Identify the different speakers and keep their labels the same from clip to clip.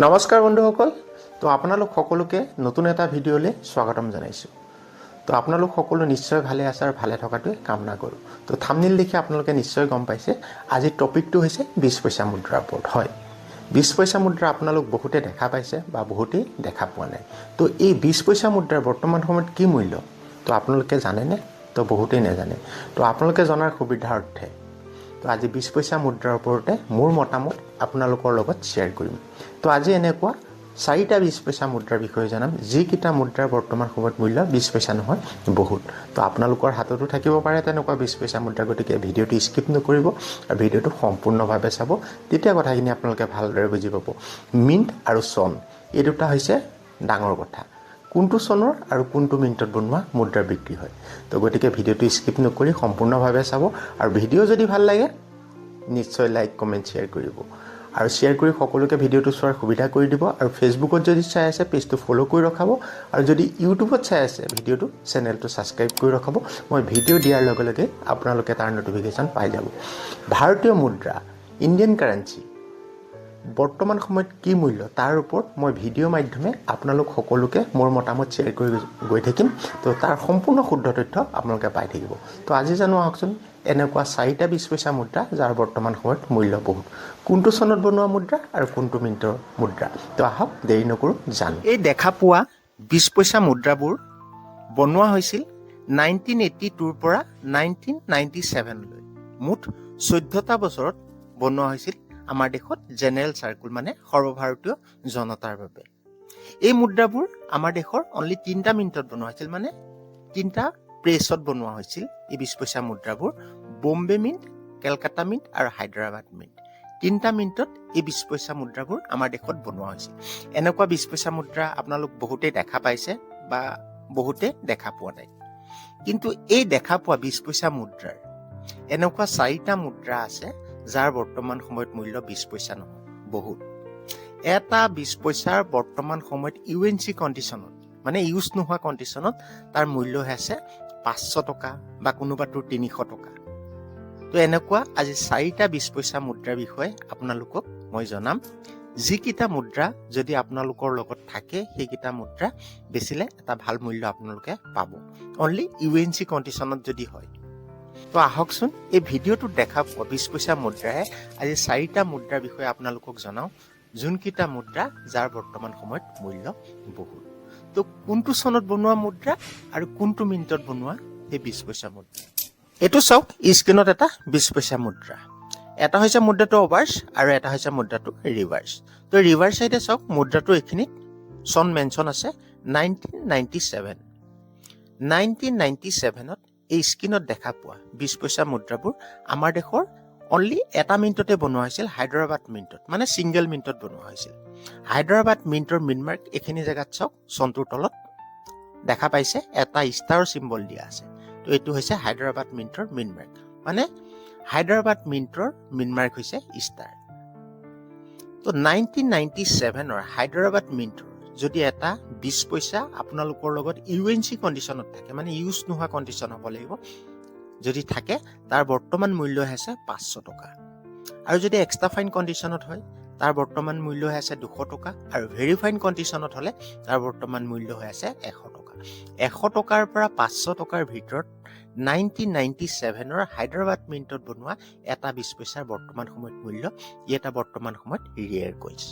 Speaker 1: নমস্কাৰ বন্ধুসকল, তো আপোনালোক সকলোকে নতুন এটা ভিডিঅ'লৈ স্বাগতম জনাইছোঁ। তো আপোনালোক সকলো নিশ্চয় ভালে আছে আৰু ভালে থকাটোৱে কামনা কৰোঁ। তো থাম্বনেইল দেখি আপোনালোকে নিশ্চয় গম পাইছে আজিৰ টপিকটো হৈছে 20 পইচা মুদ্ৰাৰ ওপৰত। হয়, 20 পইচা মুদ্ৰা আপোনালোক বহুতে দেখা পাইছে বা বহুতেই দেখা পোৱা নাই। তো এই 20 পইচা মুদ্ৰাৰ বৰ্তমান সময়ত কি মূল্য তো আপোনালোকে জানেনে? তো বহুতেই নাজানে। তো আপোনালোকে জনাৰ সুবিধাৰ্থে তো আজি 20 পইচা মুদ্ৰাৰ ওপৰতে মোৰ মতামত আপোনালোকৰ লগত শ্বেয়াৰ কৰিম। তো আজি এনেকুৱা 4টা 20 পইচা মুদ্ৰাৰ বিষয়ে জনাম, যিকেইটা মুদ্ৰাৰ বৰ্তমান সময়ত মূল্য 20 পইচা নহয় বহুত। তো আপোনালোকৰ হাততো থাকিব পাৰে তেনেকুৱা 20 পইচা মুদ্ৰা, গতিকে ভিডিঅ'টো স্কিপ নকৰিব আৰু ভিডিঅ'টো সম্পূৰ্ণভাৱে চাব, তেতিয়া কথাখিনি আপোনালোকে ভালদৰে বুজি পাব। মিণ্ট আৰু চন এই দুটা হৈছে ডাঙৰ কথা। কোনটো চনৰ আৰু কোনটো মিণ্টত বনোৱা মুদ্ৰা বিক্ৰী হয়। তো গতিকে ভিডিঅ'টো স্কিপ নকৰি সম্পূৰ্ণভাৱে চাব আৰু ভিডিঅ' যদি ভাল লাগে নিশ্চয় লাইক কমেণ্ট শ্বেয়াৰ কৰিব আৰু শ্বেয়াৰ কৰি সকলোকে ভিডিঅ'টো চোৱাৰ সুবিধা কৰি দিব। আৰু ফেচবুকত যদি চাই আছে পেজটো ফ'ল' কৰি ৰখাব, আৰু যদি ইউটিউবত চাই আছে ভিডিঅ'টো চেনেলটো ছাবস্ক্ৰাইব কৰি ৰখাব। মই ভিডিঅ' দিয়াৰ লগে লগে আপোনালোকে তাৰ নটিফিকেশ্যন পাই যাব। ভাৰতীয় মুদ্ৰা ইণ্ডিয়ান কাৰেঞ্চি বৰ্তমান সময়ত কি মূল্য তাৰ ওপৰত মই ভিডিঅ' মাধ্যমে আপোনালোক সকলোকে মোৰ মতামত শ্বেয়াৰ কৰি গৈ থাকিম। তো তাৰ সম্পূৰ্ণ শুদ্ধ তথ্য আপোনালোকে পাই থাকিব। তো আজি জানো আহকচোন এনেকুৱা 4টা 20 পইচা মুদ্ৰা যাৰ বৰ্তমান সময়ত মূল্য বহুত। কোনটো চনত বনোৱা মুদ্ৰা আৰু কোনটো মিণ্টৰ মুদ্ৰা। তো আহক দেৰি নকৰোঁ জানো। এই দেখা পোৱা 20 পইচা মুদ্ৰাবোৰ বনোৱা হৈছিল 1982ৰ পৰা 1997লৈ। মুঠ 14টা বছৰত বনোৱা হৈছিল আমাৰ দেশত জেনেৰেল চাৰ্কুল, মানে সৰ্বভাৰতীয় জনতাৰ বাবে। এই মুদ্ৰাবোৰ আমাৰ দেশৰ অনলি 3টা মিণ্টত বনোৱা হৈছিল, মানে 3টা প্ৰেছত বনোৱা হৈছিল। এই 20 পইচা মুদ্ৰাবোৰ বম্বে মিণ্ট, কেলকাতা মিণ্ট আৰু হায়দৰাবাদ মিণ্ট, 3টা মিণ্টত এই 20 পইচা মুদ্ৰাবোৰ আমাৰ দেশত বনোৱা হৈছিল। এনেকুৱা 20 পইচা মুদ্ৰা আপোনালোক বহুতেই দেখা পাইছে বা বহুতে দেখা পোৱা নাই। কিন্তু এই দেখা পোৱা 20 পইচা মুদ্ৰাৰ এনেকুৱা 4টা মুদ্ৰা আছে যাৰ বৰ্তমান সময়ত মূল্য 20 পইচা নহয় বহুত। এটা 20 পইচাৰ বৰ্তমান সময়ত UNC কণ্ডিশ্যনত, মানে ইউজ নোহোৱা কণ্ডিশ্যনত তাৰ মূল্য আছে 500 টকা বা কোনোবাটোৰ 300 টকা। তো এনেকুৱা আজি 4টা 20 পইচা মুদ্ৰাৰ বিষয়ে আপোনালোকক মই জনাম, যিকেইটা মুদ্ৰা যদি আপোনালোকৰ লগত থাকে সেইকেইটা মুদ্ৰা বেচিলে এটা ভাল মূল্য আপোনালোকে পাব, অনলি UNC কণ্ডিশ্যনত যদি হয়। তো আহকচোন এই ভিডিঅ'টোত দেখা পোৱা 20 পইচা মুদ্ৰাৰে আজি 4টা মুদ্ৰাৰ বিষয়ে আপোনালোকক জনাওঁ, যোনকেইটা মুদ্ৰা যাৰ বৰ্তমান সময়ত মূল্য বহুত। তো কোনটো চনত বনোৱা মুদ্ৰা আৰু কোনটো মিনিটত বনোৱা সেই 20 পইচা মুদ্ৰা। এইটো চাওক, স্ক্ৰীণত এটা 20 পইচা মুদ্ৰা। এটা হৈছে মুদ্ৰাটো অভাৰ্চ আৰু এটা হৈছে মুদ্ৰাটো ৰিভাৰ্চ। তো ৰিভাৰ্চ চাইডে চাওক, মুদ্ৰাটো এইখিনিত চন মেনশ্যন আছে 1997। 1997ত এই স্ক্ৰীণত দেখা পোৱা 20 পইচা মুদ্ৰাবোৰ আমাৰ দেশৰ অনলি এটা মিনিটতে বনোৱা হৈছিল, হায়দৰাবাদ মিণ্টত, মানে ছিংগল মিনিটত বনোৱা হৈছিল। হায়দৰাবাদ মিণ্টৰ মিনমাৰ্ক এইখিনি জেগাত চাওক, চনটোৰ তলত দেখা পাইছে এটা ষ্টাৰৰ চিম্বল দিয়া আছে। তো এইটো হৈছে হায়দৰাবাদ মিণ্টৰ মিনমাৰ্ক, মানে হায়দৰাবাদ মিণ্টৰ মিনমাৰ্ক হৈছে ষ্টাৰ। তো 1997ৰ হায়দৰাবাদ মিণ্টৰ যদি এটা 20 পইচা আপোনালোকৰ লগত UNC কণ্ডিশ্যনত থাকে, মানে ইউজ নোহোৱা কণ্ডিশ্যন হ'ব লাগিব, যদি থাকে তাৰ বৰ্তমান মূল্য আছে 500 টকা। আৰু যদি এক্সট্ৰা ফাইন কণ্ডিশ্যনত হয় তাৰ বৰ্তমান মূল্য আছে 200 টকা, আৰু ভেৰিফাইন কণ্ডিশ্যনত হ'লে তাৰ বৰ্তমান মূল্য আছে 100 টকা। 100 টকাৰ পৰা 500 টকাৰ ভিতৰত 1997ৰ হায়দৰাবাদ মিণ্টত বনোৱা এটা 20 পইচাৰ বৰ্তমান সময়ত মূল্য, ই এটা বৰ্তমান সময়ত ৰিয়েৰ কইন্স।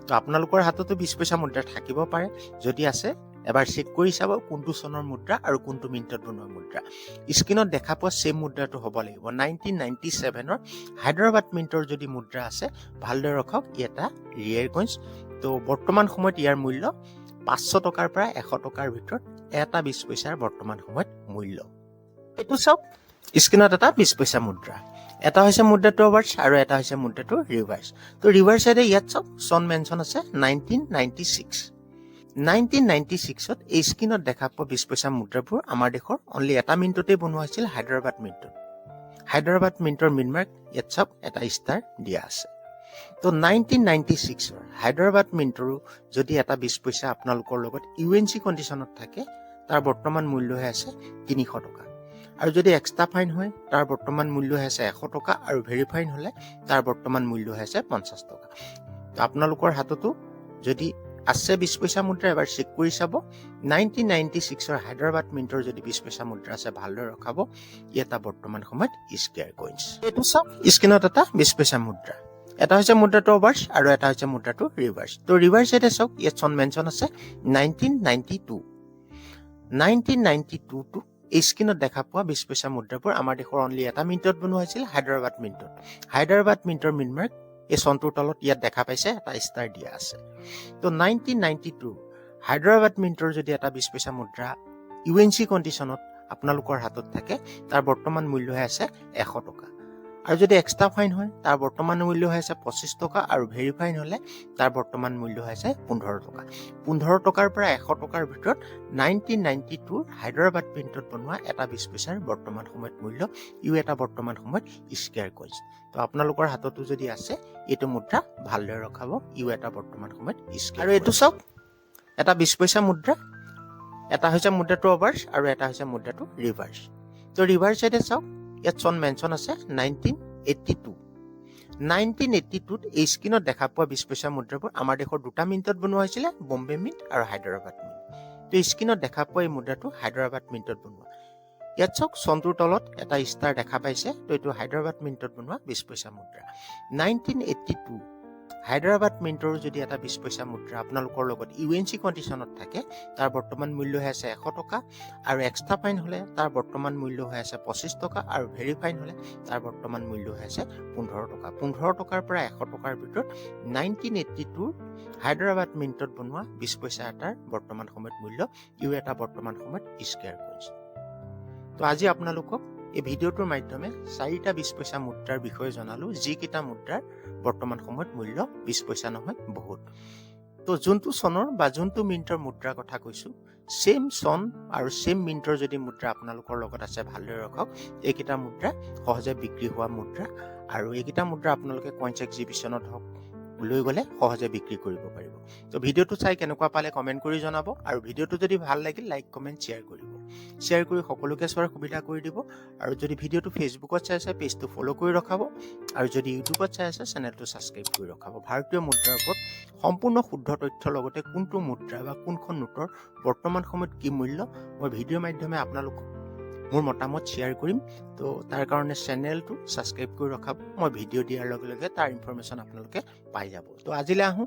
Speaker 1: তো আপোনালোকৰ হাততো 20 পইচা মুদ্ৰা থাকিব পাৰে, যদি আছে এবাৰ চেক কৰি চাব কোনটো চনৰ মুদ্ৰা আৰু কোনটো মিনিটত বনোৱা মুদ্ৰা। স্ক্ৰীণত দেখা পোৱা চেম মুদ্ৰাটো হ'ব লাগিব। 1997ৰ হায়দৰাবাদ মিণ্টৰ যদি মুদ্ৰা আছে ভালদৰে ৰখক, ই এটা ৰিয়েৰ কইন্স। তো বৰ্তমান সময়ত ইয়াৰ মূল্য 500 টকাৰ পৰা 100 টকাৰ ভিতৰত এটা 20 পইচাৰ বৰ্তমান সময়ত মূল্য। এইটো চাওক, স্ক্ৰীণত এটা 20 পইচা মুদ্ৰা। এটা হৈছে মুদ্ৰাটো অভাৰ্চ আৰু এটা হৈছে মুদ্ৰাটো ৰিভাৰ্চ। তো ৰিভাৰ্চ চাইডে ইয়াত চাওক চন মেনশ্যন আছে 1996। 1996ত এই স্ক্ৰীণত দেখা পোৱা 20 পইচা মুদ্ৰাবোৰ আমাৰ দেশৰ অনলি এটা মিনিটতে বনোৱা হৈছিল, হায়দৰাবাদ মিণ্টত। হায়দৰাবাদ মিণ্টৰ মিনমাৰ্ক ইয়াত চাওক এটা ষ্টাৰ দিয়া আছে। তো 1996ৰ হায়দৰাবাদ মিণ্টৰো যদি এটা 20 পইচা আপোনালোকৰ লগত UNC কণ্ডিশ্যনত থাকে তাৰ বৰ্তমান মূল্য আছে 300 টকা। আৰু যদি এক্সট্ৰা ফাইন হয় তাৰ বৰ্তমান মূল্য আছে 100 টকা, আৰু ভেৰিফাইন হ'লে তাৰ বৰ্তমান মূল্য আছে 50 টকা। তো আপোনালোকৰ হাততো যদি আছে 20 পইচা মুদ্ৰা এবাৰ চেক কৰি চাব 1996ৰ হায়দৰাবাদ মিণ্টৰ যদি 20 পইচা মুদ্ৰা আছে ভালদৰে ৰখাব ই এটা বৰ্তমান সময়ত স্কেয়াৰ কইন্স এইটো চাওক স্ক্ৰিনত এটা 20 পইচা মুদ্ৰা এটা হৈছে মুদ্ৰাটো অভাৰ্স আৰু এটা হৈছে মুদ্ৰাটো ৰিভাৰ্স তো ৰিভাৰ্স এতে চাওক ইয়াত চন মেনশন আছে 1992 টো এই স্ক্ৰিনত দেখা পোৱা 20 পইচা মুদ্ৰাবোৰ আমাৰ দেশৰ অনলি এটা মিনিটত বনোৱা হৈছিল হায়দৰাবাদ মিণ্টৰ মিনমাৰ্ক এই চনটোৰ তলত ইয়াত দেখা পাইছে এটা ষ্টাৰ দিয়া আছে তো 1992 হায়দৰাবাদ মিণ্টৰ যদি এটা 20 পইচা মুদ্ৰা ইউএনচি কণ্ডিশ্যনত আপোনালোকৰ হাতত থাকে তাৰ বৰ্তমান মূল্য হৈ আছে 100 টকা আৰু যদি এক্সট্ৰা ফাইন হয় তাৰ বৰ্তমান মূল্য হৈ আছে 25 টকা আৰু ভেৰিফাইন হলে তাৰ বৰ্তমান মূল্য হৈ আছে 15 টকা 15 টকাৰ পৰা 100 টকাৰ ভিতৰত 1992 হায়দৰাবাদ মিণ্টত বনোৱা এটা 20 পইচাৰ বৰ্তমান সময়ত মূল্য ইউ এটা বৰ্তমান সময়ত স্কেয়াৰ কইন্স তো আপোনালোকৰ হাততো যদি আছে এইটো মুদ্ৰা ভালদৰে ৰখাব ইউ এটা বৰ্তমান সময়ত স্কেয়াৰ আৰু এইটো চাওক এটা 20 পইচা মুদ্ৰা এটা হৈছে মুদ্ৰাটো অভাৰ্স আৰু এটা হৈছে মুদ্ৰাটো ৰিভাৰ্স তো ৰিভাৰ্স এতে চাওক ইয়াত চন মেনশন আছে 1982ত এই স্ক্ৰিনত দেখা পোৱা 20 পইচা মুদ্ৰাবোৰ আমাৰ দেশৰ দুটা মিনিটত বনোৱা হৈছিল বম্বে মিন্ট আৰু হায়দৰাবাদ মিন্ট তো স্ক্ৰিনত দেখা পোৱা এই মুদ্ৰাটো হায়দৰাবাদ মিন্টত বনোৱা ইয়াত চাওক চনটোৰ তলত এটা ষ্টাৰ দেখা পাইছে তো এইটো হায়দৰাবাদ মিন্টত বনোৱা 20 পইচা মুদ্ৰা 1982 হায়দৰাবাদ মিণ্টৰ যদি এটা 20 পইচা মুদ্ৰা আপোনালোকৰ লগত ইউএনচি কণ্ডিশ্যনত থাকে তাৰ বৰ্তমান মূল্য হৈ আছে 100 টকা আৰু এক্সট্ৰা ফাইন হলে তাৰ বৰ্তমান মূল্য হৈ আছে 25 টকা আৰু ভেৰিফাইন হলে তাৰ বৰ্তমান মূল্য হৈ আছে 15 টকা 15 টকাৰ পৰা 100 টকাৰ ভিতৰত 1982 হায়দৰাবাদ মিণ্টত বনোৱা 20 পইচা এটাৰ বৰ্তমান সময়ত মূল্য ইউ এটা বৰ্তমান সময়ত স্কেয়াৰ কৰিছে তো আজি আপোনালোকক এই ভিডিঅ'টোৰ মাধ্যমে 4টা 20 পইচা মুদ্ৰাৰ বিষয়ে জনালো যিকেইটা মুদ্ৰাৰ বৰ্তমান সময়ত মূল্য 20 পইচা নহয় বহুত তো যোনটো চনৰ বা যোনটো মিণ্টৰ মুদ্ৰাৰ কথা কৈছো সেম চন আৰু সেম মিণ্টৰ যদি মুদ্ৰা আপোনালোকৰ লগত আছে ভালদৰে ৰখক এইকেইটা মুদ্ৰা সহজে বিক্ৰী হোৱা মুদ্ৰা আৰু এইকেইটা মুদ্ৰা আপোনালোকে কইন্স এক্সিবিশ্যনত হওক লৈ গলে সহজে বিক্ৰী কৰিব পাৰিব তো ভিডিঅ'টো চাই কেনেকুৱা পালে কমেন্ট কৰি জনাব আৰু ভিডিঅ'টো যদি ভাল লাগিল লাইক কমেন্ট শেয়াৰ কৰিব শেয়াৰ কৰি সকলোকে চোৱাৰ সুবিধা কৰি দিব আৰু যদি ভিডিঅ'টো ফেচবুকত চাই আছে পেজটো ফলো কৰি ৰখাব আৰু যদি ইউটিউবত চাই আছে চেনেলটো সাবস্ক্ৰাইব কৰি ৰখাব ভাৰতীয় মুদ্ৰাৰ ওপৰত সম্পূৰ্ণ শুদ্ধ তথ্যৰ লগতে কোনটো মুদ্ৰা বা কোনখন নোটৰ বৰ্তমান সময়ত কি মূল্য মই ভিডিঅ'ৰ মাধ্যমে আপোনালোকক মোৰ মতামত শেয়াৰ কৰিম তো তাৰ কাৰণে চেনেলটো সাবস্ক্ৰাইব কৰি ৰখাব মই ভিডিঅ' দিয়াৰ লগে লগে তাৰ ইনফৰমেশ্যন আপোনালোকে পাই যাব তো আজিলৈ আহোঁ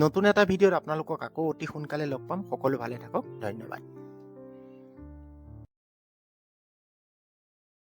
Speaker 1: নতুন এটা ভিডিঅ'ত আপোনালোকক আকৌ অতি সোনকালে লগ পাম সকলো ভালে থাকক ধন্যবাদ